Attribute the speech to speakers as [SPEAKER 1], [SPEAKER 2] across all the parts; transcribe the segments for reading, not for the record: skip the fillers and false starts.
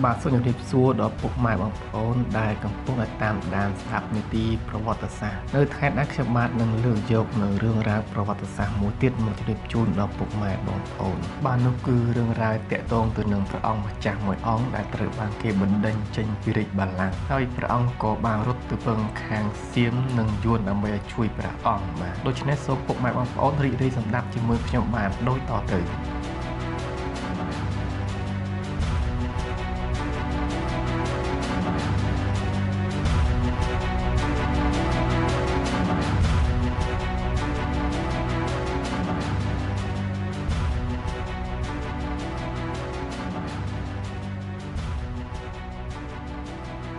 [SPEAKER 1] បាទសូមជម្រាបសួរដល់ពុកម៉ែបងប្អូនដែលកំពុងតែតាមដានស្ដាប់នីតិប្រវត្តិសាស្ត្រនៅថ្ងៃនេះខ្ញុំបាទនឹងលើកយកនៅរឿងរ៉ាវប្រវត្តិសាស្ត្រមួយទៀតមកជម្រាបជូនដល់ពុកម៉ែបងប្អូនបាទនោះគឺរឿងរ៉ាវតាក់ទងទៅនឹងព្រះអង្គម្ចាស់មួយអង្គដែលត្រូវបានគេបណ្ដេញចេញពីរាជបល្ល័ង្កហើយព្រះអង្គក៏បានរត់ទៅពឹងខាងសៀមនិងយួនដើម្បីឲ្យជួយព្រះអង្គបាទដូច្នេះសូមពុកម៉ែបងប្អូនរីករាយស្ដាប់ជាមួយខ្ញុំបាទដូចតទៅ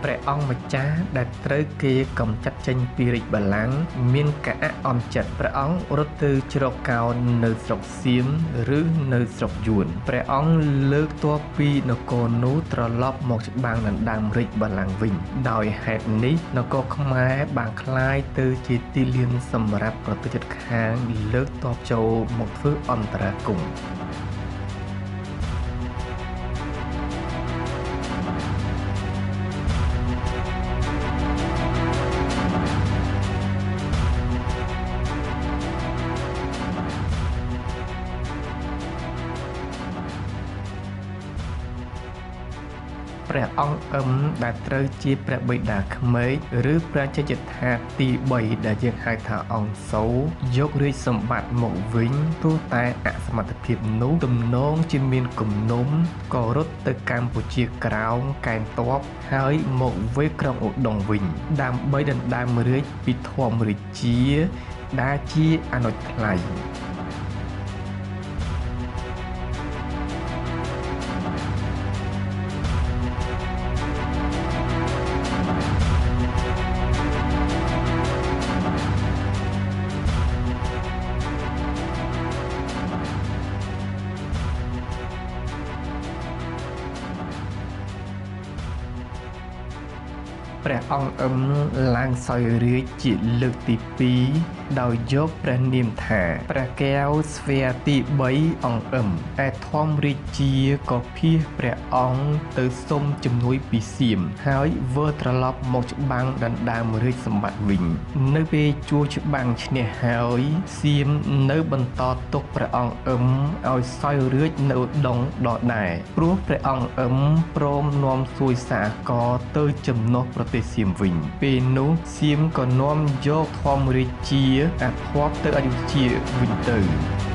[SPEAKER 1] ព្រះអង្គម្ចាស់ដែលត្រូវគេកំចាត់ចេញពីរាជបល្ល័ង្កមានការអន់ចិត្តព្រះអង្គរត់ទៅជ្រកកោននៅស្រុកសៀមឬនៅស្រុកយួនព្រះអង្គលើកទ័ពពីនគរនោះត្រឡប់មកច្បាំងដណ្ដើមរាជបល្ល័ង្កវិញដោយហេតុនេះនគរខ្មែរបានក្លាយទៅជាទីលានសម្រាប់ប្រទេសជិតខាងលើកទ័ពចូលមកធ្វើអន្តរាគមន៍ព្រះអង្គដែលត្រូវជាព្រះបិតាក្មេកឬព្រះជន្មថាទី3ដែលយើងហៅថាអង្គសូរយករាជសម្បត្តិមកវិញទោះតែអសមត្ថភាពនោះទំនងជាមានគំនុំក៏រត់ទៅកម្ពុជាក្រោមកែងទ័ពហើយមកវាយក្រុងឧដុង្គវិញដើម្បីដណ្ដើមរាជពីធម្មរាជាដែលជាអនុថ្លៃព្រះអង្គឡើងសោយរាជ្យជាលើកទី2ដោយយកព្រះនាមថាព្រះកែវស្វាទី3អង្គឯធម្មរាជាក៏ភៀសព្រះអង្គទៅសុំជំនួយពីសៀមហើយវិលត្រឡប់មកច្បាំងដណ្ដើមរាជសម្បត្តិវិញនៅពេលជួច្បាំងឈ្នះហើយសៀមនៅបន្តទុកព្រះអង្គឲ្យសោយរាជ្យនៅឧដុង្គដដែលព្រោះព្រះអង្គព្រមនាំសួយសាករទៅចំណុះប្រទេសសៀមវិញពេលនោះសៀមក៏នាំយកធម្មរាជាអាភ័ព្វទៅអយុធ្យាវិញទៅ